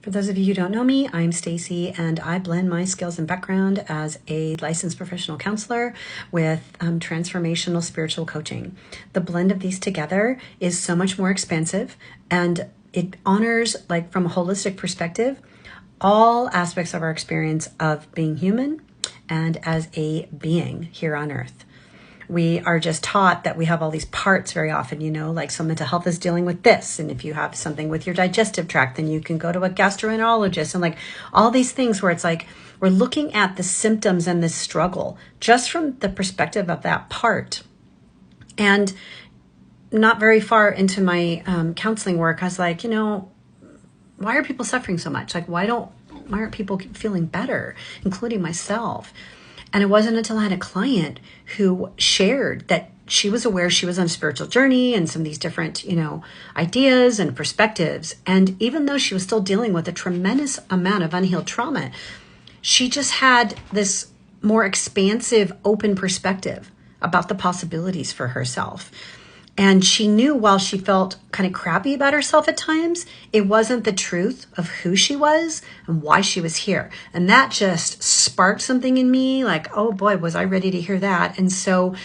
For those of you who don't know me, I'm Stacy, and I blend my skills and background as a licensed professional counselor with transformational spiritual coaching. The blend of these together is so much more expansive, and it honors, like from a holistic perspective, all aspects of our experience of being human and as a being here on earth. We are just taught that we have all these parts very often, like so mental health is dealing with this. And if you have something with your digestive tract, then you can go to a gastroenterologist, and like all these things where it's like we're looking at the symptoms and the struggle just from the perspective of that part. And not very far into my counseling work, I was like, why are people suffering so much? Like, why aren't people feeling better, including myself? And it wasn't until I had a client who shared that she was aware she was on a spiritual journey and some of these different, ideas and perspectives. And even though she was still dealing with a tremendous amount of unhealed trauma, she just had this more expansive, open perspective about the possibilities for herself. And she knew while she felt kind of crappy about herself at times, it wasn't the truth of who she was and why she was here. And that just sparked something in me like, oh boy, was I ready to hear that. And so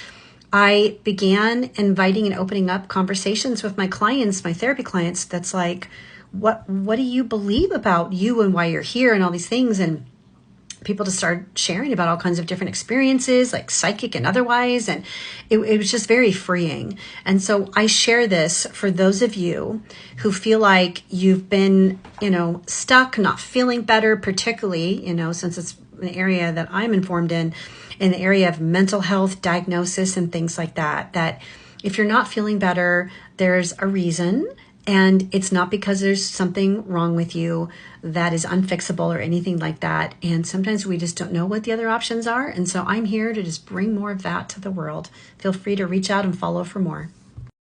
I began inviting and opening up conversations with my clients, my therapy clients, that's like, what do you believe about you and why you're here and all these things? And people to start sharing about all kinds of different experiences, like psychic and otherwise. And it was just very freeing. And so I share this for those of you who feel like you've been, stuck, not feeling better, particularly, since it's an area that I'm informed in the area of mental health diagnosis and things like that, that if you're not feeling better, there's a reason. And it's not because there's something wrong with you that is unfixable or anything like that. And sometimes we just don't know what the other options are. And so I'm here to just bring more of that to the world. Feel free to reach out and follow for more.